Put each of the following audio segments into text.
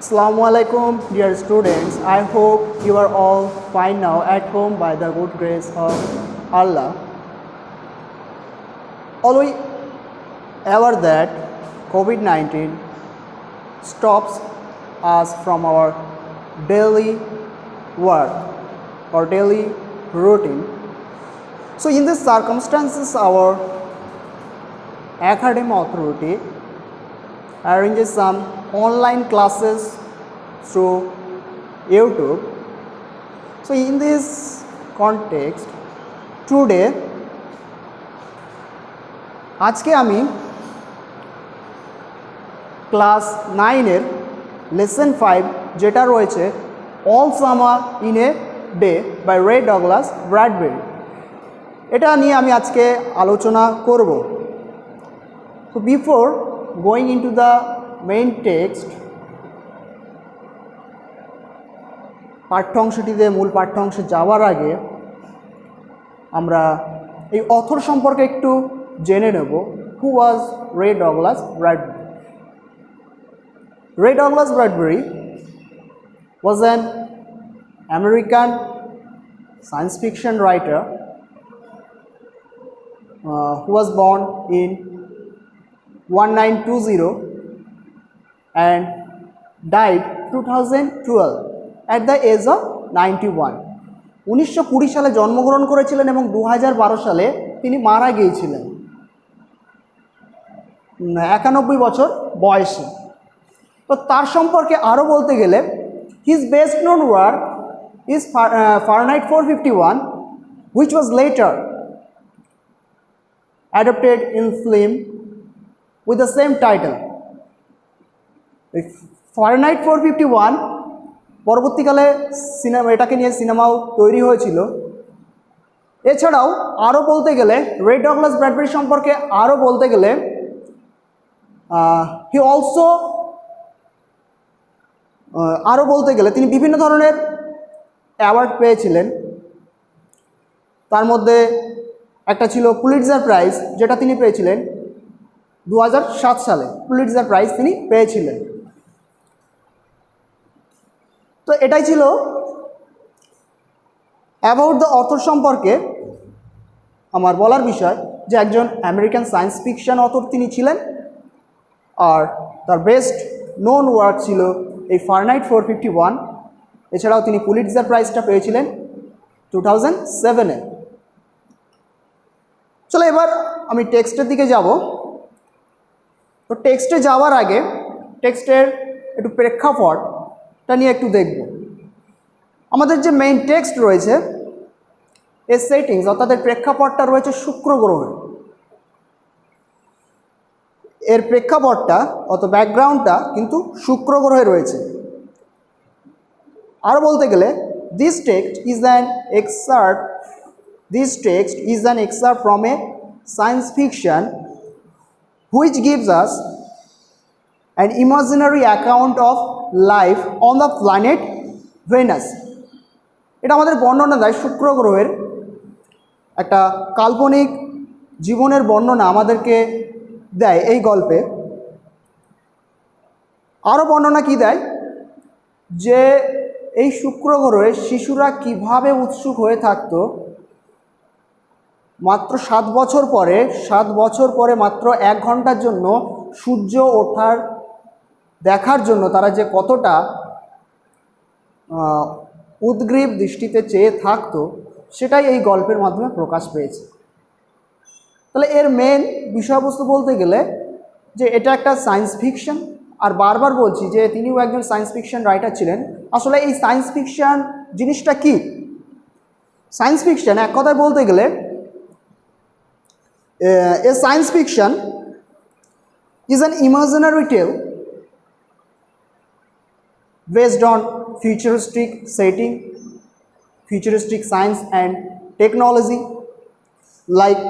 Assalamu alaikum, dear students. I hope you are all fine now at home by the good grace of Allah. All we ever that COVID-19 stops us from our daily work or daily routine. So in these circumstances, our academic authority arranges some online classes through YouTube. So in this context, today আজকে আমি class 9 lesson 5 যেটা রয়েছে all summer in a day by Ray Douglas Bradbury, এটা নিয়ে আমি আজকে আলোচনা করব। So before going into the main text, পাঠ্যাংশটিতে মূল পাঠ্যাংশে যাওয়ার আগে আমরা এই অথর সম্পর্কে একটু জেনে নেব। হু ওয়াজ রে ডগলাস ব্র্যাডবেরি? রে Douglas ব্র্যাডবেরি was an American science fiction writer who was born in 1920 and died 2012 at the age of 91. 1920 সালে জন্মগ্রহণ করেছিলেন এবং 2012 সালে তিনি মারা গিয়েছিলেন 91 বছর বয়সে। তো তার সম্পর্কে আরও বলতে গেলে his best known work is Fahrenheit 451, which was later adapted in film with the same title. Fahrenheit 451 পরবর্তীকালে সিনেমা এটাকে নিয়ে সিনেমাও তৈরি হয়েছিল। এছাড়াও আরও বলতে গেলে রে ডগলাস ব্র্যাডবেরি সম্পর্কে আরও বলতে গেলে হি অলসো আরও বলতে গেলে তিনি বিভিন্ন ধরনের অ্যাওয়ার্ড পেয়েছিলেন। তার মধ্যে একটা ছিল পুলিৎজার প্রাইজ, যেটা তিনি পেয়েছিলেন 2007 সালে। পুলিৎজার প্রাইজ তিনি পেয়েছিলেন। তো এটাই ছিল অ্যাবাউট দ্য অথর সম্পর্কে আমার বলার বিষয়, যে একজন আমেরিকান সায়েন্স ফিকশন অথর তিনি ছিলেন, আর তার বেস্ট নোন ওয়ার্ক ছিল এই ফারেনহাইট 451। এছাড়াও তিনি পুলিৎজার প্রাইজটা পেয়েছিলেন 2007-এ। চলো এবার আমি টেক্সটের দিকে যাব। তো টেক্সটে যাওয়ার আগে টেক্সটের একটু প্রেক্ষাপটটা নিয়ে একটু দেখব। আমাদের যে মেইন টেক্সট রয়েছে এর সেটিংস অর্থাৎ এর প্রেক্ষাপটটা রয়েছে শুক্র গ্রহে। এর প্রেক্ষাপটটা অর্থাৎ ব্যাকগ্রাউন্ডটা কিন্তু শুক্র গ্রহে রয়েছে। আরও বলতে গেলে this text is an excerpt from a science fiction which gives us an imaginary account of life on the planet Venus. এটা আমাদের বর্ণনা দেয় শুক্র গ্রহের একটা কাল্পনিক জীবনের বর্ণনা আমাদেরকে দেয় এই গল্পে। আরও বর্ণনা কি দেয়, যে এই শুক্র গ্রহে শিশুরা কিভাবে উৎসুক হয়ে থাকতো মাত্র 7 বছর পরে মাত্র 1 ঘন্টার জন্য সূর্য ওঠার দেখার জন্য তারা যে কতটা উদ্গ্রীব দৃষ্টিতে চেয়ে থাকতো, সেটাই এই গল্পের মাধ্যমে প্রকাশ পেয়েছে। তাহলে এর মেন বিষয়বস্তু বলতে গেলে যে এটা একটা সায়েন্স ফিকশন, আর বারবার বলছি যে তিনিও একজন সায়েন্স ফিকশন রাইটার ছিলেন। আসলে এই সায়েন্স ফিকশন জিনিসটা কি? সায়েন্স ফিকশন এক কথায় বলতে গেলে a science fiction is an imaginary tale based on futuristic setting, futuristic science and technology like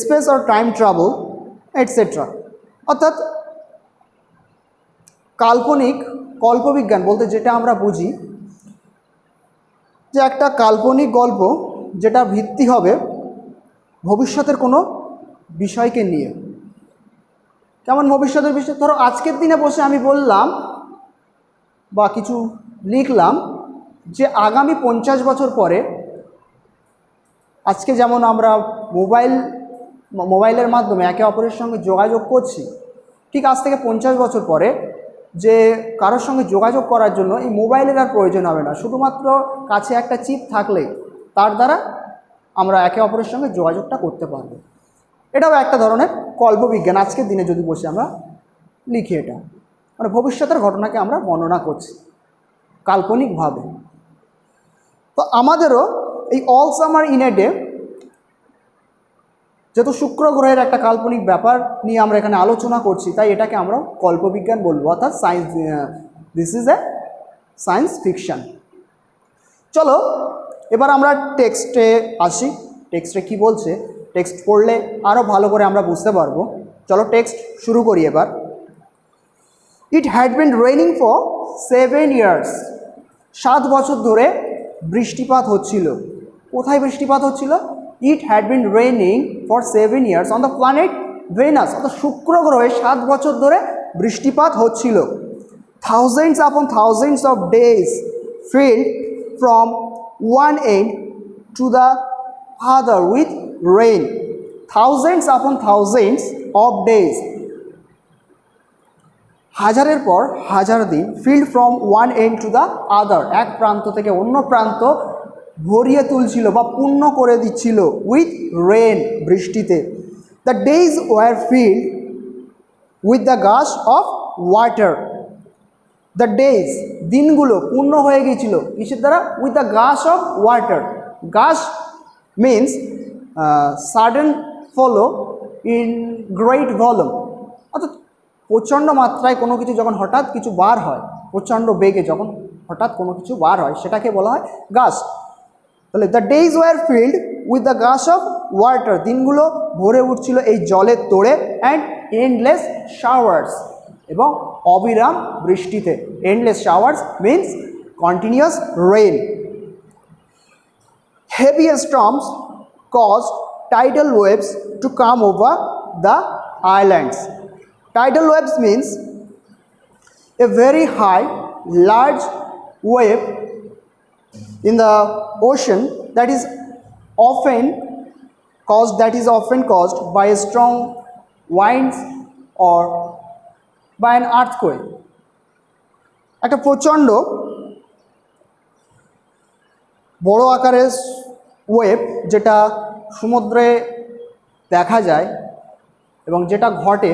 space or time travel, etc. অর্থাৎ কাল্পনিক কল্পবিজ্ঞান বলতে যেটা আমরা বুঝি যে একটা কাল্পনিক গল্প যেটা ভিত্তি হবে ভবিষ্যতের কোনো বিষয়কে নিয়ে। কেমন ভবিষ্যতের বিষয়? ধরো আজকের দিনে বসে আমি বললাম বা কিছু লিখলাম যে আগামী 50 বছর পরে, আজকে যেমন আমরা মোবাইলের মাধ্যমে একে অপরের সঙ্গে যোগাযোগ করছি, ঠিক আজ থেকে 50 বছর পরে যে কারোর সঙ্গে যোগাযোগ করার জন্য এই মোবাইলের আর প্রয়োজন হবে না, শুধুমাত্র কাছে একটা চিপ থাকলেই তার দ্বারা আমরা একে অপরের সঙ্গে যোগাযোগটা করতে পারবো। এটাও একটা ধরনের কল্পবিজ্ঞান, আজকের দিনে যদি বসে আমরা লিখি। এটা মানে ভবিষ্যতের ঘটনাকে আমরা বর্ণনা করছি কাল্পনিকভাবে। তো আমাদেরও এই all summer in a day, যেহেতু শুক্র গ্রহের একটা কাল্পনিক ব্যাপার নিয়ে আমরা এখানে আলোচনা করছি, তাই এটাকে আমরা কল্পবিজ্ঞান বলবো, অর্থাৎ science, this is a science fiction. চলো এবার আমরা টেক্সটে আসি। টেক্সটে কি বলছে, টেক্সট পড়লে আরও ভালো করে আমরা বুঝতে পারবো। চলো টেক্সট শুরু করি এবার। ইট had been raining for 7 years, 7 বছর ধরে বৃষ্টিপাত হচ্ছিল। কোথায় বৃষ্টিপাত হচ্ছিল? It had been raining for 7 years on the planet Venus, অর্থাৎ শুক্র গ্রহে 7 বছর ধরে বৃষ্টিপাত হচ্ছিল। Thousands upon thousands of days filled from one end to the other with rain. Thousands upon thousands of days, হাজারের পর হাজার দিন, filled from one end to the other, এক প্রান্ত থেকে অন্য প্রান্ত ভরিয়ে তুলছিল বা পূর্ণ করে দিচ্ছিল উইথ রেন, বৃষ্টিতে। The days were filled with the gush of water. The days, দিনগুলো পূর্ণ হয়ে গিয়েছিল কিসের দ্বারা? With the gush of water. Gush means sudden flow in great volume, অর্থাৎ প্রচণ্ড মাত্রায় কোনো কিছু যখন হঠাৎ কিছু বার হয়, প্রচণ্ড বেগে যখন হঠাৎ কোনো কিছু বার হয়, সেটাকে বলা হয় গাশ। তাহলে the days were filled with the gush of water, দিনগুলো ভরে উঠছিল এই জলের তোড়ে, অ্যান্ড এন্ডলেস শাওয়ার্স, এবং অবিরাম বৃষ্টিতে। Endless showers means continuous rain. Heavy storms caused tidal waves to come over the islands. Tidal waves means a very high, large wave in the ocean that is often caused by a strong winds or by an earthquake. একটা প্রচণ্ড বড় আকারের wave যেটা সমুদ্রে দেখা যায় এবং যেটা ঘটে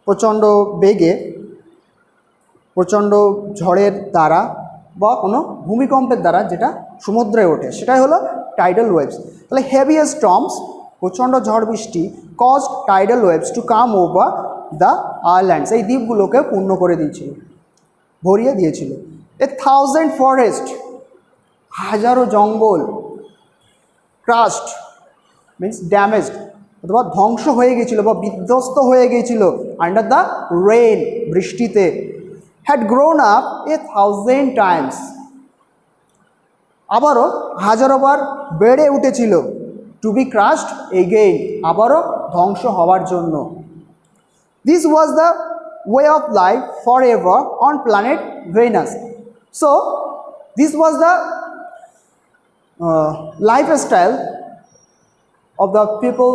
প্রচণ্ড বেগে, প্রচণ্ড ঝড়ের দ্বারা বা কোনো ভূমিকম্পের দ্বারা যেটা সমুদ্রে ওঠে, সেটাই হলো টাইডাল ওয়েভস। তাহলে হেভি স্টর্মস, প্রচণ্ড ঝড় বৃষ্টি, caused tidal waves to come over the islands, এই দ্বীপগুলোকে পূর্ণ করে দিয়েছিল, ভরিয়ে দিয়েছিল। এ থাউজেন্ড ফরেস্ট, হাজারো জঙ্গল, ক্রাস্ট মিন্স ড্যামেজড, অথবা ধ্বংস হয়ে গিয়েছিল বা বিধ্বস্ত হয়ে গিয়েছিল আন্ডার দ্য রেইন, বৃষ্টিতে। Had grown up A 1000 times, আবারও হাজারো বার বেড়ে উঠেছিল, টু বি ক্রাস্ট এগেইন, আবারও ধ্বংস হওয়ার জন্য। This was the way of life for ever on planet Venus. So this was the lifestyle of the people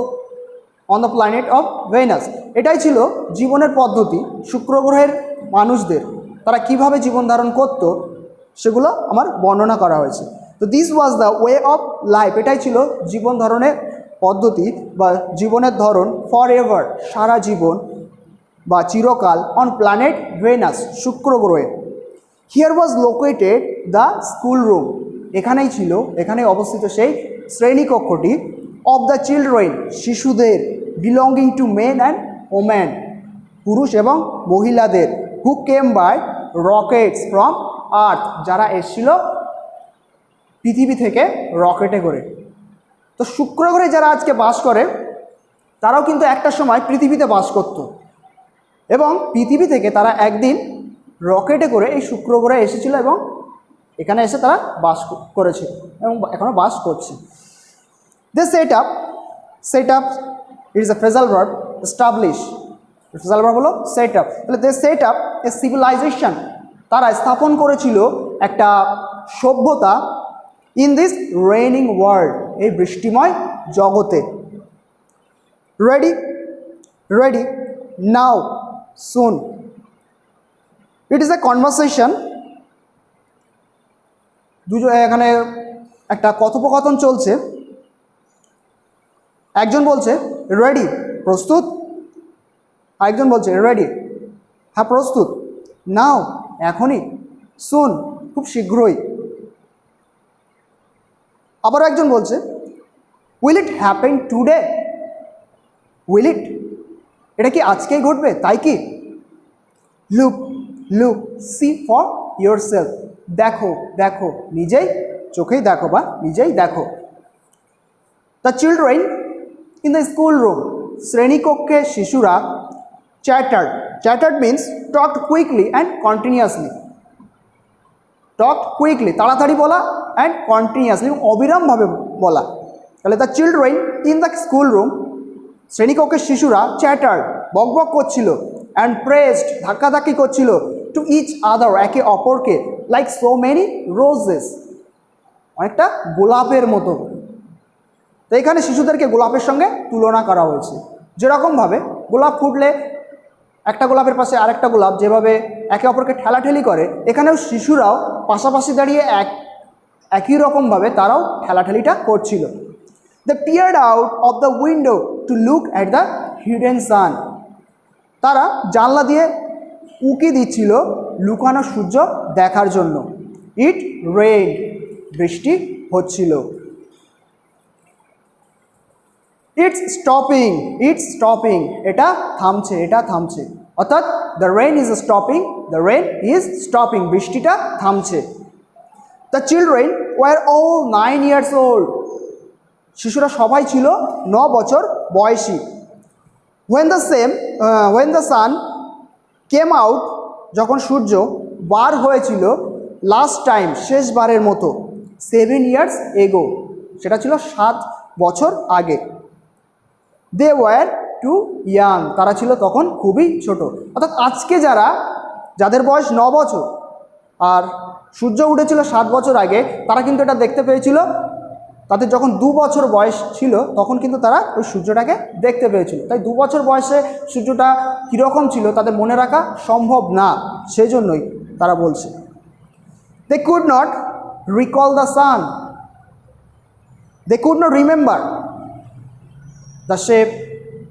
on the planet of Venus. এটাই ছিল জীবনের পদ্ধতি শুক্র গ্রহের মানুষদের, তারা কিভাবে জীবন ধারণ করত সেগুলো আমার বর্ণনা করা হয়েছে। তো this was the way of life, এটাই ছিল জীবন ধারণের পদ্ধতি বা জীবনের ধরন, ফর এভার, সারা জীবন বা চিরকাল, অন প্ল্যানেট ভেনাস, শুক্র গ্রহে। Here was located the school room, এখানেই ছিল, এখানেই অবস্থিত সেই শ্রেণীকক্ষটি, অফ দ্য চিলড্রেন, শিশুদের, belonging to men and woman, পুরুষ এবং মহিলাদের, হু কেম বাই রকেটস ফ্রম আর্থ, যারা এসেছিল পৃথিবী থেকে রকেটে করে। তো শুক্র গ্রহে যারা আজকে বাস করে তারাও কিন্তু একটা সময় পৃথিবীতে বাস করত, এবং পৃথিবী থেকে তারা একদিন রকেটে করে এই শুক্র গ্রহে এসেছিল এবং এখানে এসে তারা বাস করেছে এবং এখনও বাস করছে। They set up, it is a phrasal verb, establish, referential verb হলো সেট আপ। তাহলে দে সেট আপ এ সিভিলাইজেশন, তারা স্থাপন করেছিল একটা সভ্যতা ইন দিস রেইনিং ওয়ার্ল্ড, এই বৃষ্টিময় জগতে। Ready ready now soon, it is a conversation. এখানে একটা কথোপকথন চলছে। একজন বলছে রেডি, প্রস্তুত। আরেকজন বলছে রেডি, হ্যাঁ প্রস্তুত। নাও, এখনই। সুন, খুব শীঘ্রই। আবার একজন বলছে will it happen today, will it, এটা কি আজকেই ঘটবে, তাই কি? Look look see for yourself, দেখো দেখো, নিজেই চোখেই দেখো বা নিজেই দেখো। The children in the school room, শ্রেণীকক্ষে শিশুরা chattered, chattered means talked quickly and continuously, talked quickly তাড়াতাড়ি বলা, অ্যান্ড কন্টিনিউয়াসলি অবিরামভাবে বলা। তাহলে the children in the school room, শ্রেণীকক্ষের শিশুরা চ্যাটার্ড বকবক করছিল, অ্যান্ড প্রেসড ধাক্কাধাক্কি করছিল, টু ইচ আদার একে অপরকে, লাইক সো মেনি রোজেস, অনেকটা গোলাপের মতো। তো এখানে শিশুদেরকে গোলাপের সঙ্গে তুলনা করা হয়েছে। যেরকমভাবে গোলাপ ফুটলে একটা গোলাপের পাশে আরেকটা গোলাপ যেভাবে একে অপরকে ঠেলাঠেলি করে, এখানেও শিশুরাও পাশাপাশি দাঁড়িয়ে একই রকমভাবে তারাও ঠেলাঠেলিটা করছিল। They peered out of the window to look at the hidden sun, তারা জানলা দিয়ে উঁকি দিচ্ছিল লুকানো সূর্য দেখার জন্য। ইট রেইনড, বৃষ্টি হচ্ছিল। ইটস স্টপিং, ইটস স্টপিং, এটা থামছে, এটা থামছে। অর্থাৎ the rain is stopping, the rain is stopping, বৃষ্টিটা থামছে। The children were all 9 years old, শিশুরা সবাই ছিল 9 বছর বয়সী। when the sun came out, যখন সূর্য বার হয়েছিল, লাস্ট টাইম, শেষবারের মতো, 7 years ago, সেটা ছিল 7 বছর আগে। দে ওয়ার টু ইয়াং, তারা ছিল তখন খুবই ছোট। অর্থাৎ আজকে যাদের বয়স 9 বছর আর সূর্য উঠেছিল 7 বছর আগে, তারা কিন্তু এটা দেখতে পেয়েছিল। তাদের যখন 2 বছর বয়স ছিল তখন কিন্তু তারা ওই সূর্যটাকে দেখতে পেয়েছিল। তাই 2 বছর বয়সে সূর্যটা কীরকম ছিল তাদের মনে রাখা সম্ভব না, সেই জন্যই তারা বলছে। They could not recall the sun, they could not remember the shape,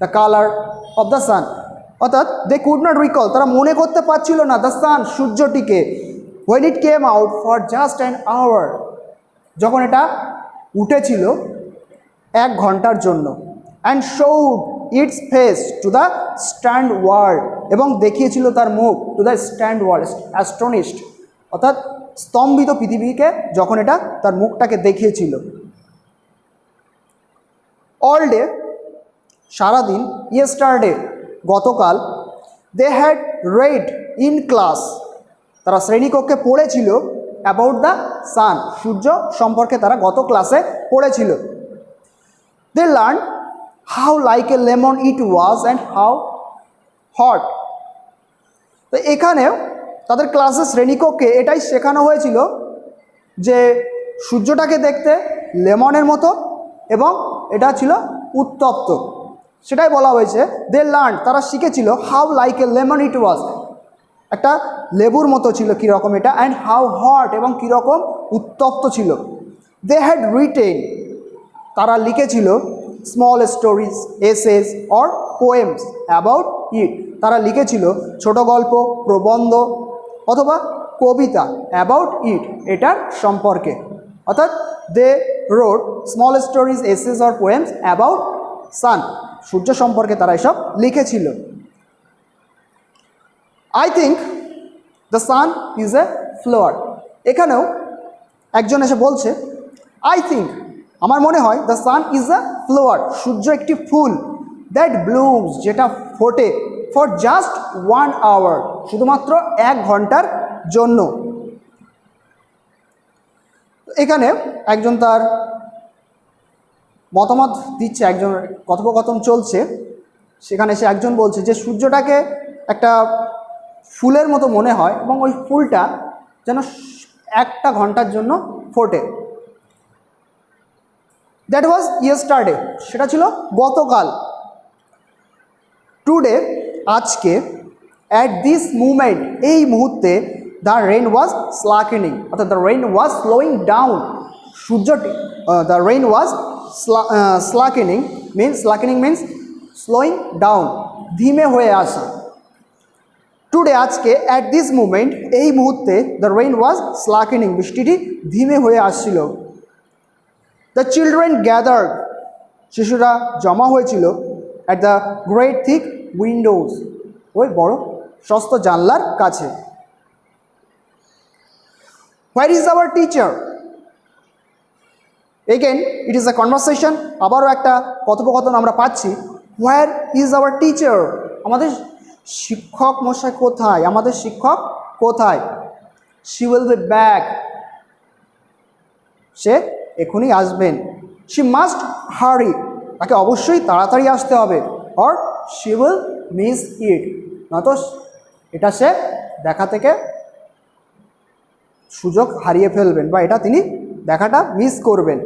the colour of the sun. অর্থাৎ দে কুড নট রিকল, তারা মনে করতে পারছিল না দ্য সান, সূর্যটিকে। when it came out for just an hour, যখন এটা উঠেছিল 1 ঘন্টার জন্য। and showed its face to the stunned world, এবং দেখিয়েছিল তার মুখ to the stunned world, astonished, অর্থাৎ স্তম্ভিত পৃথিবীকে যখন এটা তার মুখটাকে দেখিয়েছিল। অল ডে, সারাদিন। ইয়েস্টারডে, গতকাল। They had read in class, তারা শ্রেণীকক্ষে পড়েছিল অ্যাবাউট দ্য সান, সূর্য সম্পর্কে তারা গত ক্লাসে পড়েছিল। They learn how like a lemon it was and how hot. তো এখানেও তাদের ক্লাসে শ্রেণীকক্ষে এটাই শেখানো হয়েছিল যে সূর্যটাকে দেখতে লেমনের মতো এবং এটা ছিল উত্তপ্ত, সেটাই বলা হয়েছে। দে লার্ন, তারা শিখেছিল how like a lemon it ওয়াজ, একটা লেবুর মতো ছিল কীরকম এটা, অ্যান্ড হাউ হট, এবং কীরকম উত্তপ্ত ছিল। দে হ্যাড রিটেন, তারা লিখেছিল small stories, essays or poems about it, তারা লিখেছিল ছোট গল্প, প্রবন্ধ অথবা কবিতা অ্যাবাউট ইট, এটার সম্পর্কে। অর্থাৎ they wrote small stories, essays or poems about sun, সূর্য সম্পর্কে তারা এসব লিখেছিল। I think the sun is a flower, এখানেও একজন এসে বলছে আই থিঙ্ক, আমার মনে হয় the sun is a flower, সূর্য একটি ফুল, দ্যাট ব্লুমস, যেটা ফোটে, ফর জাস্ট 1 hour, শুধুমাত্র 1 ঘন্টার জন্য। এখানে একজন তার মতামত দিচ্ছে, একজন কথোপকথন চলছে। সেখানে সে একজন বলছে যে সূর্যটাকে একটা ফুলের মতো মনে হয় এবং ওই ফুলটা যেন 1 ঘন্টার জন্য ফোটে। দ্যাট ওয়াজ ইয়েস্টারডে, সেটা ছিল গতকাল। টুডে, আজকে, অ্যাট দিস মুমেন্ট, এই মুহূর্তে, দ্য রেইন ওয়াজ স্লাকেনিং, অর্থাৎ the rain was slowing down, সূর্যটি, the rain was slackening means slowing down, ধীমে হয়ে আসা। টুডে, আজকে, অ্যাট দিস মুমেন্ট, এই মুহূর্তে, দ্য রেইন ওয়াজ স্লাকেনিং, বৃষ্টিটি ধীমে হয়ে আসছিল। দ্য চিলড্রেন গ্যাদার্ড, শিশুরা জমা হয়েছিল, at the great thick Windows, ওই বড় শস্ত জানলার কাছে। Where is our teacher? Again it is a conversation, আবারও একটা কথোপকথন আমরা পাচ্ছি। Where is our teacher? আমাদের শিক্ষক মশাই কোথায়? আমাদের শিক্ষক কোথায়? শি উইল বি ব্যাক, সে এখনই আসবেন। শি মাস্ট হারি, তাকে অবশ্যই তাড়াতাড়ি আসতে হবে। Or she will miss it, নয়তো এটা সে দেখা থেকে সুযোগ হারিয়ে ফেলবেন বা এটা তিনি দেখাটা মিস করবেন।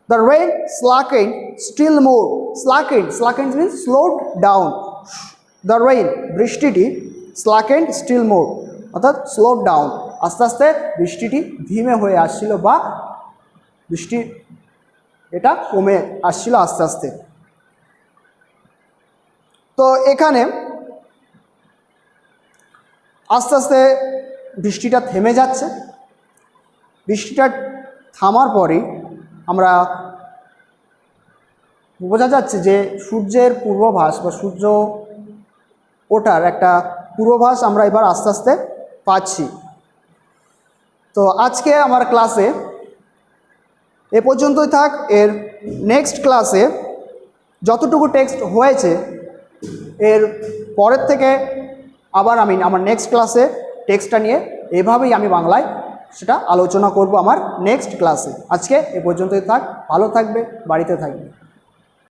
The rain slackened still more, slackened means slowed down. The rain, বৃষ্টিটি, স্লাকেন্ড স্টিল মোর, অর্থাৎ স্লোড ডাউন, আস্তে আস্তে বৃষ্টিটি ধীমে হয়ে আসছিল বা বৃষ্টি এটা কমে আসছিল আস্তে আস্তে। তো এখানে আস্তে আস্তে বৃষ্টিটা থেমে যাচ্ছে। বৃষ্টিটা থামার পরেই আমরা বোঝা যাচ্ছে যে সূর্যের পূর্বাভাস বা সূর্য ওঠার একটা পূর্বাভাস আমরা এবার আস্তে আস্তে পাচ্ছি। তো আজকে আমার ক্লাসে এ পর্যন্তই থাক। এর নেক্সট ক্লাসে যতটুকু টেক্সট হয়েছে এর পরের থেকে আবার আমি আমার নেক্সট ক্লাসে টেক্সটটা নিয়ে এভাবেই আমি বাংলায় সেটা আলোচনা করব আমার নেক্সট ক্লাসে। আজকে এ পর্যন্তই থাক, ভালো থাকবে, বাড়িতে থাকবে।